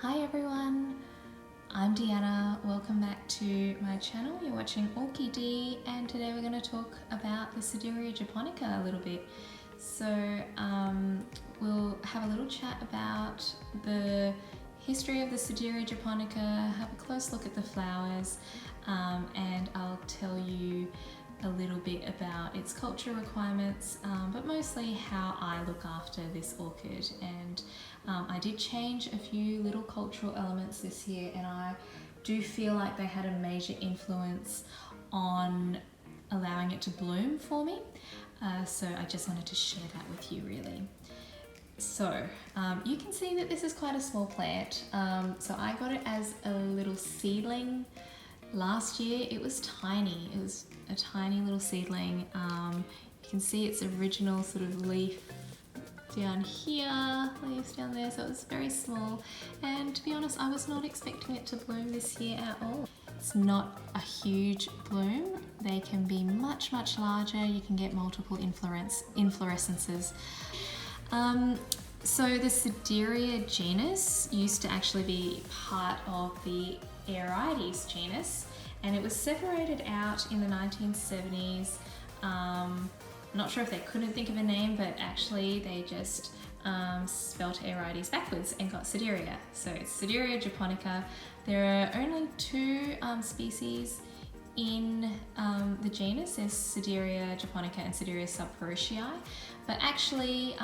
Hi everyone, I'm Deanna. Welcome back to my channel. You're watching Orchid, and today we're going to talk about the Sedirea japonica a little bit. So we'll have a little chat about the history of the Sedirea japonica, have a close look at the flowers, and I'll tell you a little bit about its culture requirements, but mostly how I look after this orchid. And I did change a few little cultural elements this year, and I do feel like they had a major influence on allowing it to bloom for me. So I just wanted to share that with you really. So you can see that this is quite a small plant. So I got it as a little seedling last year. It was tiny. It was a tiny little seedling. You can see its original sort of leaf down here, leaves down there, so it was very small. And to be honest, I was not expecting it to bloom this year at all. It's not a huge bloom. They can be much larger. You can get multiple inflorescences. So the Sedirea genus used to actually be part of the Aiyo genus, and it was separated out in the 1970s. Not sure if they couldn't think of a name, but actually they just spelled Aiyo backwards and got Sedirea. So it's Sedirea japonica. There are only two species in the genus. There's Sedirea japonica and Sedirea subpericii, but actually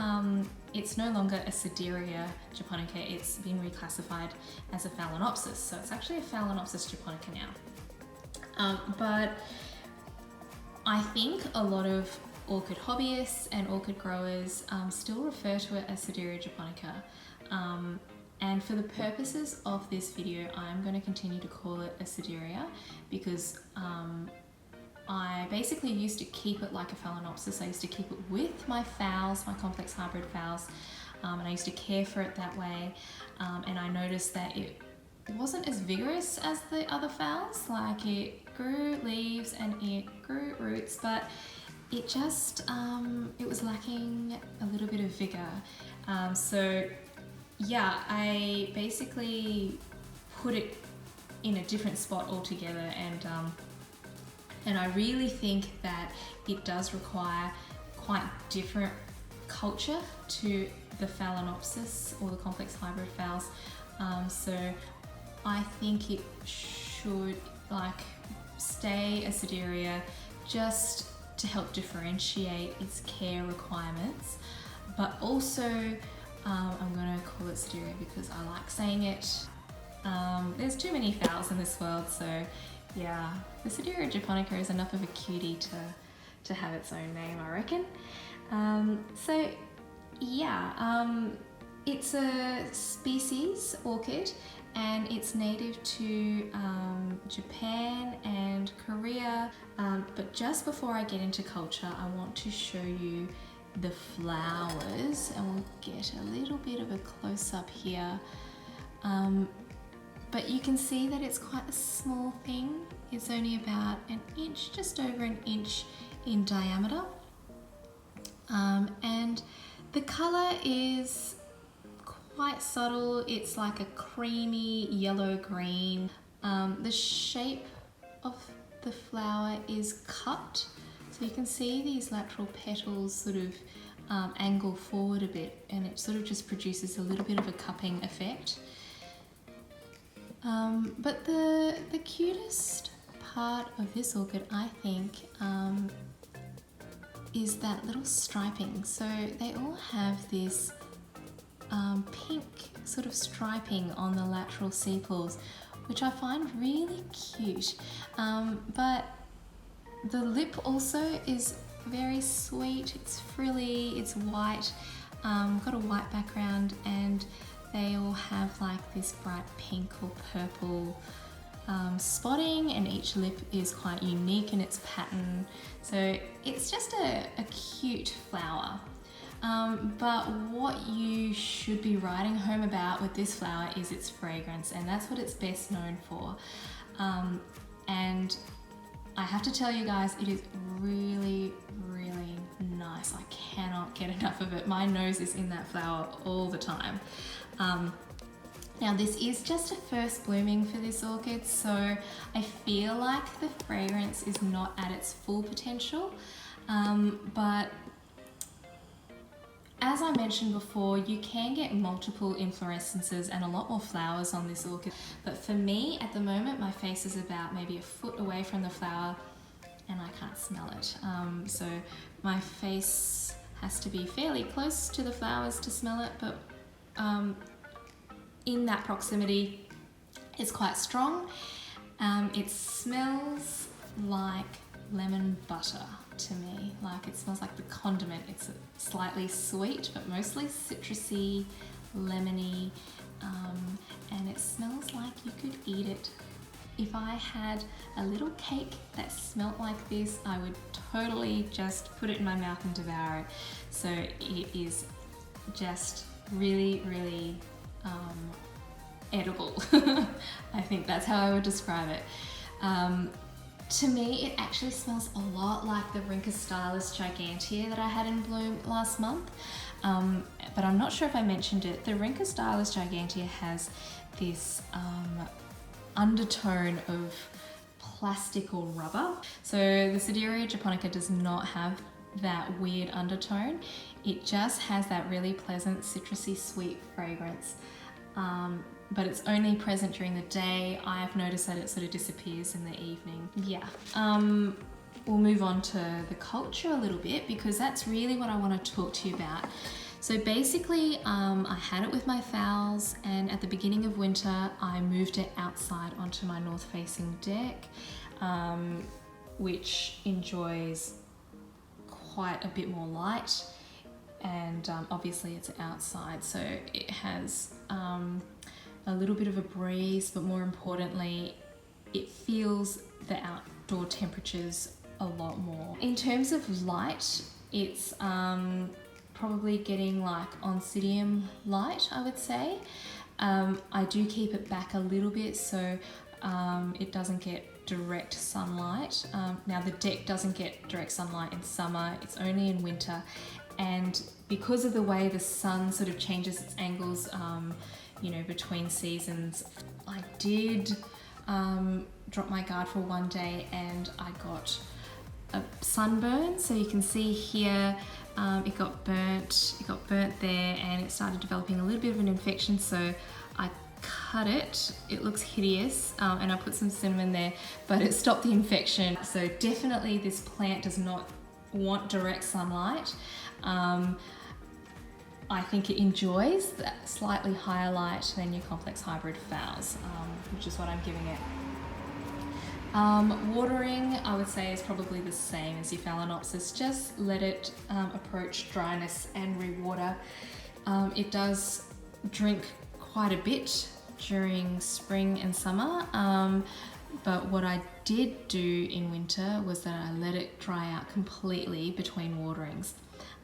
it's no longer a Sedirea japonica. It's been reclassified as a Phalaenopsis, so it's actually a Phalaenopsis japonica now. But I think a lot of orchid hobbyists and orchid growers still refer to it as Sedirea japonica. And for the purposes of this video, I'm going to continue to call it a Sedirea because I basically used to keep it like a Phalaenopsis. I used to keep it with my phals, my complex hybrid phals, and I used to care for it that way. And I noticed that it wasn't as vigorous as the other phals. Like, it grew leaves and it grew roots, but it just, it was lacking a little bit of vigor. So yeah, I basically put it in a different spot altogether, and I really think that it does require quite different culture to the Phalaenopsis or the complex hybrid phals. So I think it should stay a Sedirea just to help differentiate its care requirements, but also I'm going to call it Sedirea because I like saying it. There's too many phals in this world, so yeah, the Sedirea japonica is enough of a cutie to have its own name, I reckon. So yeah, it's a species orchid, and it's native to Japan and Korea. But just before I get into culture, I want to show you the flowers, and we'll get a little bit of a close-up here. But you can see that it's quite a small thing. It's only about an inch, just over an inch in diameter. And the color is quite subtle. It's like a creamy yellow-green. The shape of the flower is cupped, so you can see these lateral petals sort of angle forward a bit, and it sort of just produces a little bit of a cupping effect. But the cutest part of this orchid, I think, is that little striping. So they all have this pink sort of striping on the lateral sepals, which I find really cute. But the lip also is very sweet. It's frilly, it's white, got a white background, and they all have like this bright pink or purple spotting, and each lip is quite unique in its pattern. So it's just a cute flower. But what you should be writing home about with this flower is its fragrance, and that's what it's best known for. And I have to tell you guys, it is really nice. I cannot get enough of it. My nose is in that flower all the time. Now this is just a first blooming for this orchid, so I feel like the fragrance is not at its full potential, but as I mentioned before, you can get multiple inflorescences and a lot more flowers on this orchid. But for me, at the moment, my face is about maybe a foot away from the flower and I can't smell it. So my face has to be fairly close to the flowers to smell it, but in that proximity, it's quite strong. It smells like lemon butter to me. Like, it smells like the condiment. It's slightly sweet, but mostly citrusy, lemony, and it smells like you could eat it. If I had a little cake that smelled like this, I would totally just put it in my mouth and devour it. So it is just really, really edible. I think that's how I would describe it. To me, it actually smells a lot like the Rinca Stylus Gigantea that I had in bloom last month, but I'm not sure if I mentioned it. The Rinca Stylus Gigantea has this undertone of plastic or rubber. So the Sedirea japonica does not have that weird undertone. It just has that really pleasant citrusy sweet fragrance. But it's only present during the day. I've noticed that it sort of disappears in the evening. Yeah, we'll move on to the culture a little bit because that's really what I want to talk to you about. So basically, I had it with my phals, and at the beginning of winter, I moved it outside onto my north-facing deck, which enjoys quite a bit more light, and obviously it's outside, so it has a little bit of a breeze, but more importantly, it feels the outdoor temperatures a lot more. In terms of light, it's probably getting like Oncidium light, I would say. I do keep it back a little bit so it doesn't get direct sunlight. Now the deck doesn't get direct sunlight in summer, it's only in winter, and because of the way the sun sort of changes its angles you know, between seasons, I did drop my guard for one day and I got a sunburn. So you can see here it got burnt there, and it started developing a little bit of an infection, so I cut it. It looks hideous, and I put some cinnamon there, but it stopped the infection. So definitely this plant does not want direct sunlight. I think it enjoys that slightly higher light than your complex hybrid phals, which is what I'm giving it. Watering, I would say, is probably the same as your Phalaenopsis. Just let it approach dryness and rewater. It does drink quite a bit during spring and summer, but what I did do in winter was that I let it dry out completely between waterings.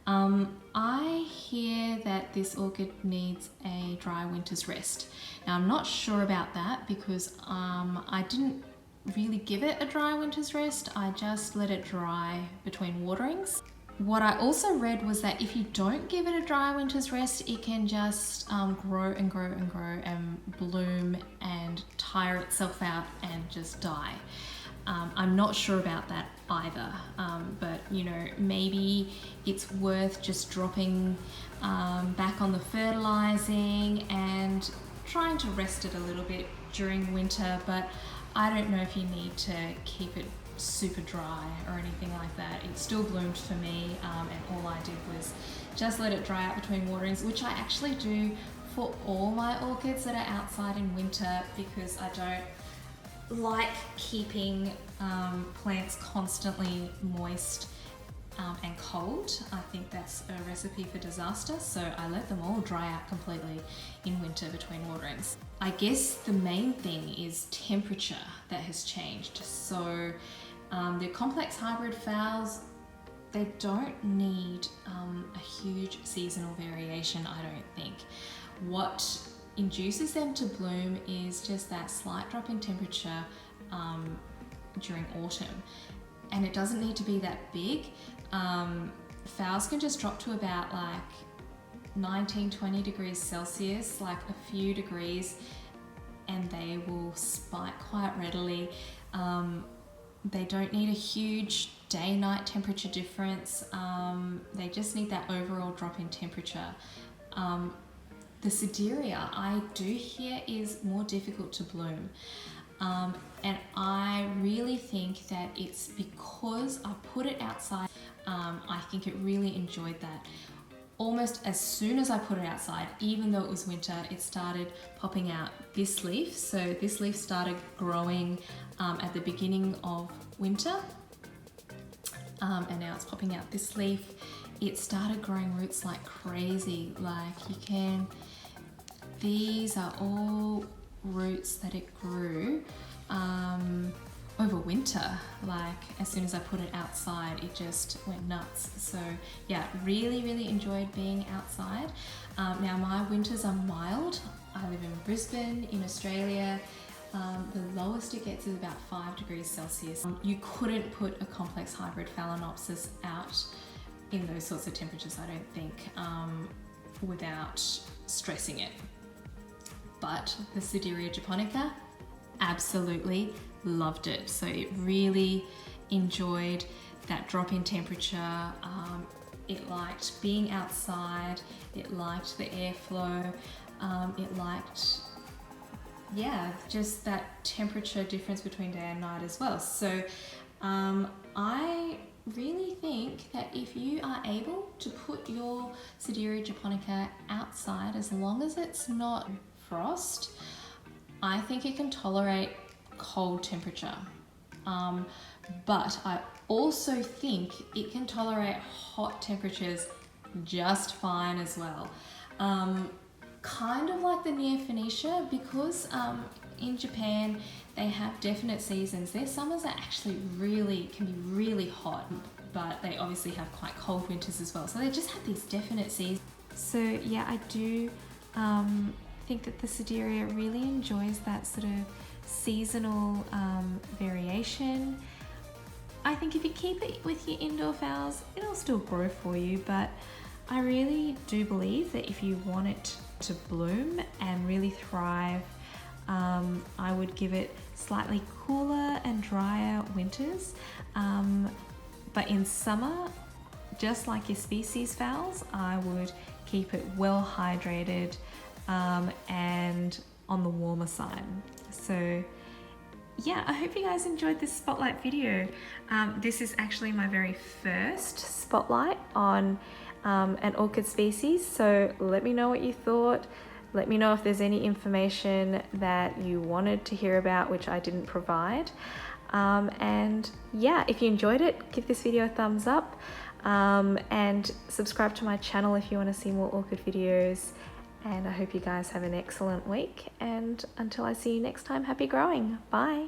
I hear that this orchid needs a dry winter's rest. Now I'm not sure about that because I didn't really give it a dry winter's rest. I just let it dry between waterings. What I also read was that if you don't give it a dry winter's rest, it can just grow and grow and grow and bloom and tire itself out and just die. I'm not sure about that either, but you know, maybe it's worth just dropping back on the fertilizing and trying to rest it a little bit during winter, but I don't know if you need to keep it super dry or anything like that. It still bloomed for me, and all I did was just let it dry out between waterings, which I actually do for all my orchids that are outside in winter because I don't like keeping plants constantly moist and cold. I think that's a recipe for disaster, so I let them all dry out completely in winter between waterings. I guess the main thing is temperature that has changed. So the complex hybrid phals, they don't need a huge seasonal variation, I don't think. What induces them to bloom is just that slight drop in temperature during autumn, and it doesn't need to be that big. Phals can just drop to about like 19-20 degrees Celsius, like a few degrees, and they will spike quite readily. They don't need a huge day-night temperature difference. They just need that overall drop in temperature. The Sedirea, I do hear, is more difficult to bloom. And I really think that it's because I put it outside. I think it really enjoyed that. Almost as soon as I put it outside, even though it was winter, it started popping out this leaf. So this leaf started growing at the beginning of winter, and now it's popping out this leaf. It started growing roots like crazy. Like these are all roots that it grew over winter. Like as soon as I put it outside, it just went nuts. So yeah, really enjoyed being outside. Now my winters are mild. I live in Brisbane in Australia. The lowest it gets is about 5 degrees Celsius. You couldn't put a complex hybrid Phalaenopsis out in those sorts of temperatures, I don't think, without stressing it. But the Sedirea japonica, absolutely loved it. So it really enjoyed that drop in temperature. It liked being outside. It liked the airflow. It liked, yeah, just that temperature difference between day and night as well. So I really think that if you are able to put your Sedirea japonica outside, as long as it's not frost, I think it can tolerate cold temperature. But I also think it can tolerate hot temperatures just fine as well. Kind of like the Neophonetia, because in Japan they have definite seasons. Their summers are actually can be really hot, but they obviously have quite cold winters as well. So they just have these definite seasons. So yeah, I do think that the Sedirea really enjoys that sort of seasonal variation. I think if you keep it with your indoor flowers, it'll still grow for you, but I really do believe that if you want it to bloom and really thrive, I would give it slightly cooler and drier winters. But in summer, just like your species flowers, I would keep it well hydrated and on the warmer side. So yeah, I hope you guys enjoyed this spotlight video. This is actually my very first spotlight on an orchid species, so let me know what you thought. Let me know if there's any information that you wanted to hear about which I didn't provide. And yeah, if you enjoyed it, give this video a thumbs up, and subscribe to my channel if you want to see more orchid videos. And I hope you guys have an excellent week, and until I see you next time, happy growing. Bye.